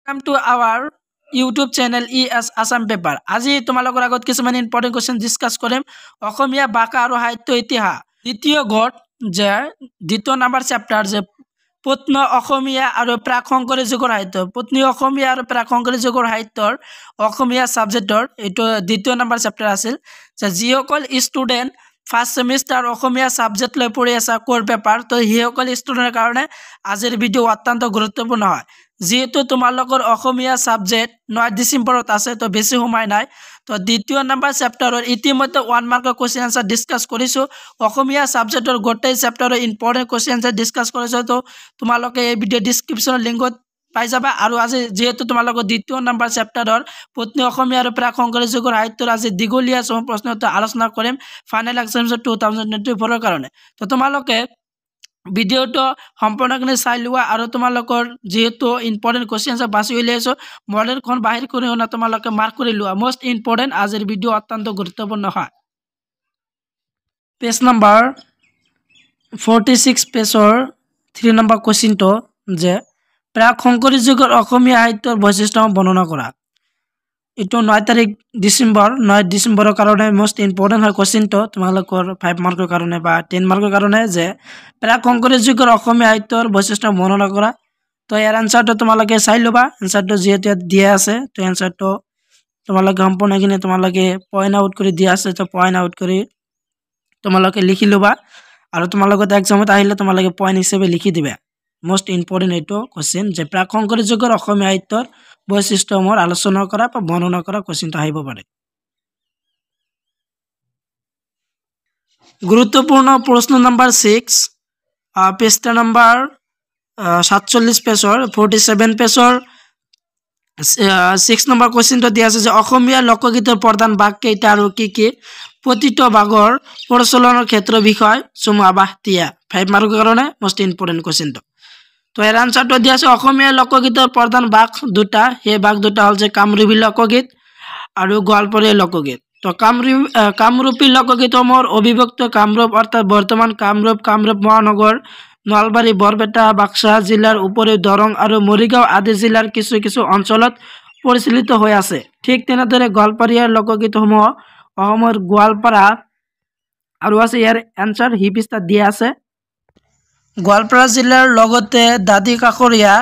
Welcome to our YouTube channel ES Assam Paper. আজি তোমালোকৰ আগত কিছুমান ইম্পৰ্টেণ্ট কুৱেশ্যন ডিছকাছ কৰিম। অসমীয়া ভাষা আৰু সাহিত্য ইতিহাস দ্বিতীয় গট যে দ্বিতীয় নাম্বাৰ চেপ্টাৰ যে প্ৰত্ন অসমীয়া আৰু প্ৰাক শংকৰী যুগৰ সাহিত্য প্ৰত্ন অসমীয়া আৰু প্ৰাক শংকৰী যুগৰ সাহিত্যৰ অসমীয়া ছাবজেক্টৰ এইটো দ্বিতীয় নাম্বাৰ চেপ্টাৰ আছিল যে যিসকল ষ্টুডেণ্ট ফাৰ্ষ্ট সেমিষ্টাৰ অসমীয়া ছাবজেক্ট লৈ পঢ়ি আছে কোৰ পেপাৰ তো সেইসকল ষ্টুডেণ্টৰ কাৰণে আজিৰ ভিডিঅ' অত্যন্ত গুৰুত্বপূৰ্ণ হয়। যেহেতু তোমালোকৰ অসমীয়া ছাবজেক্ট 9 ডিসেম্বৰত আছে তো বেছি সময় নাই তো দ্বিতীয় নাম্বাৰ চেপ্টাৰৰ ইতিমধ্যে 1 মাৰ্কৰ কোৱেশ্চন আনসাৰ ডিসকাস কৰিছো। অসমীয়া ছাবজেক্টৰ গোটেই চেপ্টাৰৰ ইম্পৰ্টেণ্ট কোৱেশ্চন আনসাৰ ডিসকাস কৰিছো তো তোমালোকে এই ভিডিঅ' ডেসক্ৰিপচনৰ লিংকত পাই যাবা। আৰু আজি যেহেতু তোমালোকৰ দ্বিতীয় নাম্বাৰ চেপ্টাৰৰ প্ৰত্ন অসমীয়া আৰু প্ৰাক শংকৰী যুগৰ সাহিত্যৰ আজি দীঘলীয়া সম প্ৰশ্নটো আলোচনা কৰিম ফাইনেল এক্সামছৰ 2024 কাৰণে। তো তোমালোকে ভিডিঅ'টো সম্পূৰ্ণকৈ চাই লোৱা আৰু তোমালোকৰ যেহেতু ইম্পৰ্টেণ্ট কোৱেশ্চন আছে বাছি উলিয়াইছো মডেলখন বাহিৰ কৰি না তোমালোকে মাৰ্ক কৰি লোৱা। মোষ্ট ইম্পৰ্টেণ্ট আজিৰ ভিডিঅ' অত্যন্ত গুৰুত্বপূৰ্ণ হয়। পেজ নাম্বাৰ 46 পেজৰ 3 নম্বৰ কোৱেশ্চনটো যে প্ৰাক শংকৰী যুগৰ অসমীয়া সাহিত্যৰ বৈশিষ্ট্য বৰ্ণনা কৰা। এইটো 9 ডিসেম্বৰৰ কাৰণে মোষ্ট ইম্পৰ্টেণ্ট হয় কোৱেশ্চনটো তোমালোকৰ 5 মাৰ্কৰ কাৰণে বা 10 মাৰ্কৰ কাৰণে যে প্ৰাক শংকৰী যুগৰ অসমীয়া সাহিত্যৰ বৈশিষ্ট্য বৰ্ণনা কৰা। তো ইয়াৰ আনসাৰটো তোমালোকে চাই ল'বা। আনসাৰটো যিহেতু দিয়া আছে তো আনসাৰটো তোমালোকে সম্পূৰ্ণখিনি তোমালোকে পইণ্ট আউট কৰি দিয়া আছে তো পইণ্ট আউট কৰি তোমালোকে লিখি ল'বা আৰু তোমালোকৰ এক্সামত আহিলে তোমালোকে পইণ্ট হিচাপে লিখি দিবা। মোষ্ট ইম্পৰ্টেণ্ট এইটো কোৱেশ্চন যে প্ৰাক শংকৰী যুগৰ অসমীয়া সাহিত্যৰ বৈশিষ্ট্যসমূহ আলোচনা কৰা বা বৰ্ণনা কৰা কোৱেশ্চনটো আহিব পাৰে। গুৰুত্বপূৰ্ণ প্ৰশ্ন নম্বৰ 6 পৃষ্ঠা নম্বৰ 47 পেজৰ 47 পেজৰ 6 নম্বৰ কোৱেশ্চনটো দিয়া আছে যে অসমীয়া লোকগীতৰ প্ৰধান ভাগ কেইটা আৰু কি কি প্ৰতিটো ভাগৰ প্ৰচলনৰ ক্ষেত্ৰ বিষয় সমূহ আভাস দিয়া। 5 মাৰ্কৰ কাৰণে মোষ্ট ইম্পৰ্টেণ্ট কোৱেশ্চনটো। তো এৰ আনসাৰটা দিয়া আছে অসমীয়া লোকগীতৰ প্ৰধান ভাগ দুটা সেই ভাগ দুটা হল যে কামৰূপী লোকগীত আৰু গোৱালপৰীয়া লোকগীত। তো কামৰূপী লোকগীতসমূহৰ অবিভক্ত কামৰূপ অৰ্থাৎ বৰ্তমান কামৰূপ মহানগৰ নলবাৰী বৰপেটা বাক্সা জিলাৰ উপৰিও দৰং আৰু মৰিগাঁও আদি জিলাৰ কিছু কিছু অঞ্চলত পৰিচালিত হৈ আছে। ঠিক তেনেদৰে গোৱালপৰীয়া লোকগীতসমূহ অসমৰ গোৱালপাৰা আৰু আছে ইয়াৰ আনসাৰ হি পৃষ্ঠাত দিয়া আছে। গোৱালপাৰা জিলাৰ লগতে দাঁতি কাষৰীয়া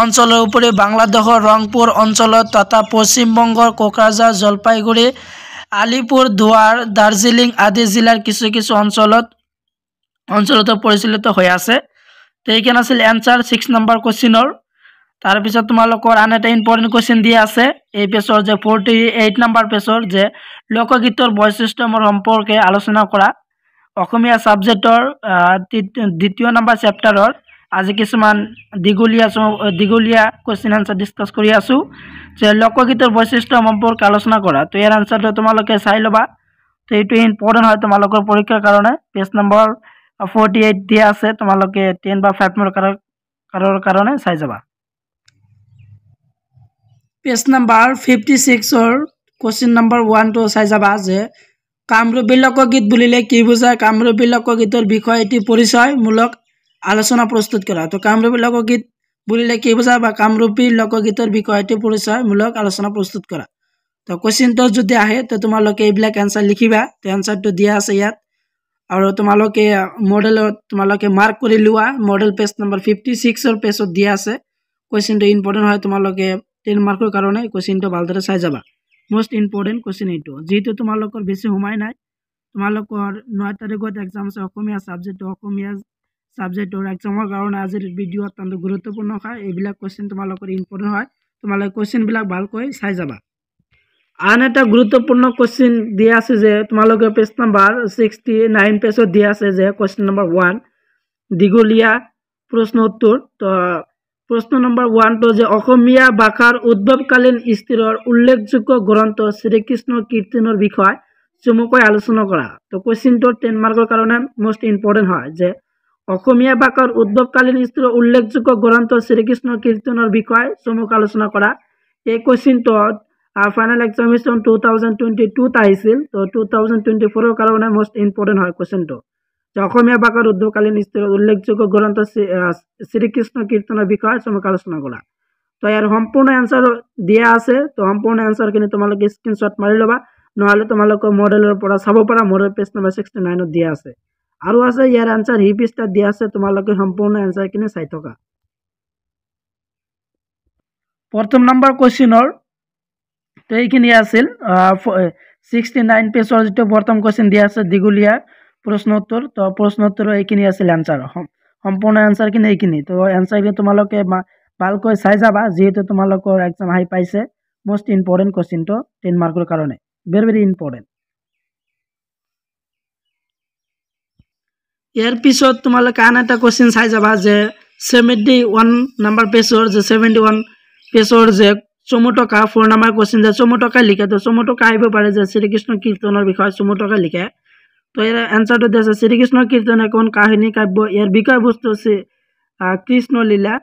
অঞ্চলৰ উপৰিও বাংলাদেশৰ ৰংপুৰ অঞ্চলত তথা পশ্চিমবংগৰ কোকৰাঝাৰ জলপাইগুৰি আলিপুৰ দুৱাৰ দাৰ্জিলিং আদি জিলাৰ কিছু কিছু অঞ্চলত পৰিচালিত হৈ আছে। তো এইখানে আছিল এনসাৰ 6 নম্বৰ কোৱেশ্চনৰ। তাৰপিছত তোমালোকৰ আন এটা ইম্পৰ্টেণ্ট কোৱেশ্চন দিয়া আছে এই পেজৰ যে 48 নম্বৰ পেজৰ যে লোকগীতৰ বৈশিষ্ট্যসমূহ সম্পৰ্কে আলোচনা কৰা। অসমীয়া ছাবজেক্টৰ দ্বিতীয় নাম্বাৰ চেপ্টাৰৰ আজি কিছুমান দীঘলীয়া কোৱেশ্চন আনসাৰ ডিসকাস কৰি আছো যে লোকগীতৰ বৈশিষ্ট্য সম্পৰ্কে আলোচনা কৰা। তো ইয়াৰ আনসাৰটো তোমালোকে চাই ল'বা। তো এইটো ইম্পৰ্টেণ্ট হয় তোমালোকৰ পৰীক্ষাৰ কাৰণে। পেজ নম্বৰ 48 দিয়া আছে তোমালোকে 10 বা 5 মাৰ্কৰ কাৰণে চাই যাবা। পেজ নম্বৰ 56ৰ কোৱেশ্চন নম্বৰ 1 টো চাই যাবা যে কামৰূপী লোকগীত বুলিলে কি বুজায়। কামৰূপী লোকগীতৰ বিষয়ে এটি পৰিচয়মূলক আলোচনা প্ৰস্তুত কৰা। তো কামৰূপী লোকগীত বুলিলে কি বুজায় বা কামৰূপী লোকগীতৰ বিষয়ে এটি পৰিচয়মূলক আলোচনা প্ৰস্তুত কৰা। তো কোৱেশ্চনটো যদি আহে তো তোমালোকে এইবিলাক আনসাৰ লিখিবা। তো আনসাৰটো দিয়া আছে ইয়াত আৰু তোমালোকে মডেলত তোমালোকে মাৰ্ক কৰি লোৱা। মডেল পেজ নম্বৰ 56ৰ পেজত দিয়া আছে। কোৱেশ্চনটো ইম্পৰ্টেণ্ট হয় তোমালোকে 10 মাৰ্কৰ কাৰণে কোৱেশ্চনটো ভালদৰে চাই যাবা। মোষ্ট ইম্পৰ্টেণ্ট কোৱেশ্চন এইটো যেহেতু তোমালোকৰ বেছি সময় নাই তোমালোকৰ 9 তাৰিখত এক্সাম আছে অসমীয়া ছাবজেক্টৰ এক্সামৰ কাৰণে আজিৰ ভিডিঅ' অত্যন্ত গুৰুত্বপূৰ্ণ হয়। এইবিলাক কোৱেশ্চন তোমালোকৰ ইম্পৰ্টেণ্ট হয় তোমালোকে কোৱেশ্চনবিলাক ভালকৈ চাই যাবা। আন এটা গুৰুত্বপূৰ্ণ কোৱেশ্চন দিয়া আছে যে তোমালোকে পেজ নম্বৰ 69 পেজত দিয়া আছে যে কোৱেশ্চন নম্বৰ 1 দীঘলীয়া প্ৰশ্ন উত্তৰ। তো প্ৰশ্ন নম্বৰ 1 টো যে অসমীয়া ভাষাৰ উদ্ভৱকালীন স্তৰৰ উল্লেখযোগ্য গ্ৰন্থ শ্ৰীকৃষ্ণ কীৰ্তনৰ বিষয় চমুকৈ আলোচনা কৰা। তো কোৱেশ্চনটো 10 মাৰ্কৰ কাৰণে মোষ্ট ইম্পৰ্টেণ্ট হয় যে অসমীয়া ভাষাৰ উদ্ভৱকালীন স্তৰৰ উল্লেখযোগ্য গ্ৰন্থ শ্ৰীকৃষ্ণ কীৰ্তনৰ বিষয় চমুকৈ আলোচনা কৰা। এই কোৱেশ্চনটো ফাইনেল এক্সামিনেশ্যন 2022 আহিছিল। তো 2024 কাৰণে মোষ্ট ইম্পৰ্টেণ্ট হয় কোৱেশ্চনটো যে অসমীয়া ভাষাৰ উদ্ভৱকালীন স্তৰৰ উল্লেখযোগ্য গ্ৰন্থ শ্ৰীকৃষ্ণ কীৰ্তনৰ বিষয় চমুকৈ আলোচনা কৰা। তো ইয়াৰ সম্পূৰ্ণ এনসাৰ দিয়া আছে তো সম্পূৰ্ণ এনসাৰখিনি তোমালোকে স্ক্ৰীনশ্বট মাৰি ল'বা নহ'লে তোমালোকে মডেলৰ পৰা চাব পাৰা মডেল পেজ নম্বৰ 69 দিয়া আছে আৰু আছে ইয়াৰ এনসাৰ হি পৃষ্ঠাত দিয়া আছে তোমালোকে সম্পূৰ্ণ এনসাৰখিনি চাই থকা প্ৰথম নম্বৰ কোৱেশ্চনৰ তো এইখিনি আছিল 69 পেজৰ যেটো প্ৰথম কোৱেশ্চন দিয়া আছে দীঘলীয়া প্ৰশ্ন উত্তৰ তো প্ৰশ্ন উত্তৰৰ এইখিনি আছিল এনসাৰ সম্পূৰ্ণ এনসাৰখিনি এইখিনি তো এনসাৰখিনি তোমালোকে ভালকৈ চাই যাবা যেহেতু তোমালোকৰ এক্সাম আহি পাইছে মোস্ট ইম্পৰ্টেন্ট কোৱেশ্চন তো 10 মাৰ্কৰ কাৰণে ভেৰি ইম্পৰ্টেন্ট ইয়াৰ পিছত তোমালোকে আন এটা কোৱেশ্চন চাই যাবা যে 71 নম্বৰ পেজৰ যে 71 পেজৰ যে চমুটকা 4 নম্বৰ কোৱেশ্চন যে চমুটকা লিখে তো চমুটকা আহিব পাৰে যে শ্ৰীকৃষ্ণ কীৰ্তনৰ বিষয়ে চমুটকা লিখে তো ইয়াৰ এনসাৰটো দিছে শ্ৰীকৃষ্ণ কীৰ্তন এখন কাহিনী কাব্য ইয়াৰ বিষয়বস্তু আছে কৃষ্ণ লীলা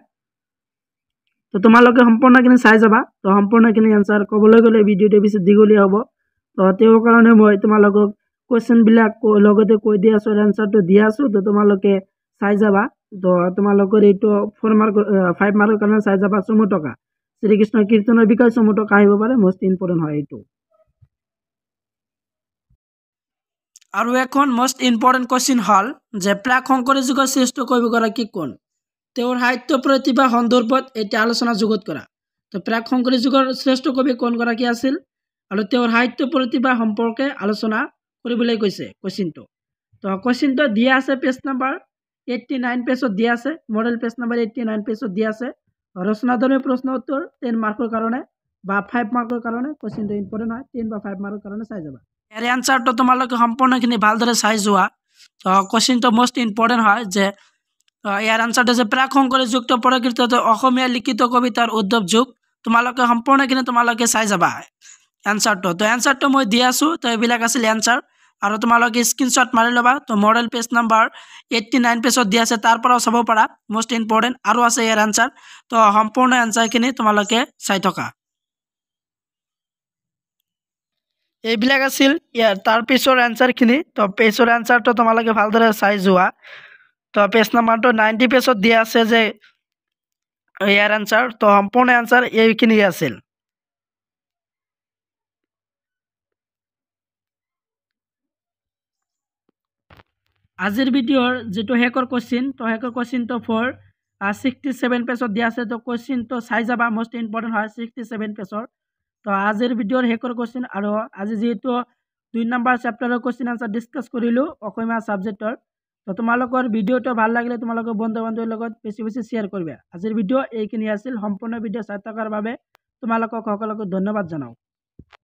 তো তোমালোকে সম্পূৰ্ণখিনি চাই যাবা তো সম্পূৰ্ণখিনি এনসাৰ ক'বলৈ গ'লে ভিডিঅ'টো বেছি দীঘলীয়া হ'ব তো তেওঁৰ কাৰণে মই তোমালোকক কোৱেশ্চন বিলাক লগতে কৈ দি আছো এনসাৰটো দি আছো তো তোমালোকে চাই যাবা তো তোমালোকৰ এইটো 4 মাৰ্ক 5 মাৰ্কৰ কাৰণে চাই যাবা চমুটকা শ্ৰীকৃষ্ণ কীৰ্তনৰ বিষয়ে চমুটকা আহিব পাৰে মোস্ট ইম্পৰ্টেন্ট হয় এইটো আৰু এখন মোস্ট ইম্পৰ্টেন্ট কোৱেশ্চন হল যে প্ৰাক শংকৰী যুগৰ শ্ৰেষ্ঠ কবিগৰাকী কোন তেওঁৰ সাহিত্য প্ৰতিভা সন্দৰ্ভত এটা আলোচনা যুগত কৰা তো প্ৰাক শংকৰী যুগৰ শ্ৰেষ্ঠ কবি কোন গৰাকী আছিল আৰু তেওঁৰ সাহিত্য প্ৰতিভা সম্পৰ্কে আলোচনা কৰিবলৈ কৈছে কোৱেশ্চনটো তো কোৱেশ্চনটো দিয়া আছে পেজ নম্বৰ 89 পেজত দিয়া আছে মডেল পেজ নম্বৰ 89 পেজত দিয়া আছে ৰচনাধৰ্মী প্ৰশ্ন উত্তৰ 10 মাৰ্কৰ কাৰণে বা 5 মাৰ্কৰ কাৰণে কোৱেশ্চনটো ইম্পৰ্টেন্ট হয় 10 বা 5 মাৰ্কৰ কাৰণে চাই যাবা ইয়াৰ এনসাৰটো তোমালোকে সম্পূৰ্ণখিনি ভালদৰে চাই যোৱা তো কোৱেশ্চনটো মোস্ট ইম্পৰ্টেন্ট হয় যে ইয়াৰ এনসাৰটো যে প্ৰাক শংকৰী যুগটো প্ৰকৃত অসমীয়া লিখিত কবিতাৰ উদ্ভৱ যুগ তোমালোকে সম্পূৰ্ণখিনি তোমালোকে চাই যাবা এনসাৰটো তো এনসাৰটো মই দি আছো তো এইবিলাক আছিল এনসাৰ আৰু তোমালোকে স্ক্ৰীনশ্বট মাৰি ল'বা তো মডেল পেজ নম্বৰ 89 পেজত দিয়া আছে তাৰ পৰাও চাব পাৰা মোস্ট ইম্পৰ্টেন্ট আৰু আছে ইয়াৰ এনসাৰ তো সম্পূৰ্ণ এনসাৰখিনি তোমালোকে চাই থকা এইবিলাক আছিল ইয়াৰ তাৰ পিছৰ এনসাৰখিনি তো পেজৰ এনসাৰটো তোমালোকে ভালদৰে চাই যোৱা তো পেজ নম্বৰটো 90 পেজত দিয়া আছে যে ইয়াৰ এনসাৰ তো সম্পূৰ্ণ এনসাৰ এইখিনি আছিল আজিৰ ভিডিঅ'ৰ যেটো হেকৰ কোৱেশ্চন তো হেকৰ কোৱেশ্চনটো ফৰ 67 পেজত দিয়া আছে তো কোৱেশ্চনটো চাই যাবা মোস্ট ইম্পৰ্টেন্ট হয় 67 পেজৰ তো আজিৰ ভিডিঅ'ৰ হেকৰ কোৱেশ্চন আৰু আজি যেটো 2 নম্বৰ চেপ্টাৰৰ কোৱেশ্চন আনসাৰ ডিসকাস কৰিলো অসমীয়া সাবজেক্টৰ তো তোমালোকৰ ভিডিঅ'টো ভাল লাগিলে তোমালোকৰ বন্ধু বান্ধৱীৰ লগত বেছি বেছি শেয়াৰ কৰিবা আজিৰ ভিডিঅ' এইখিনি আছিল সম্পূৰ্ণ ভিডিঅ' চাই থকাৰ বাবে তোমালোকক সকলোকে ধন্যবাদ জনাও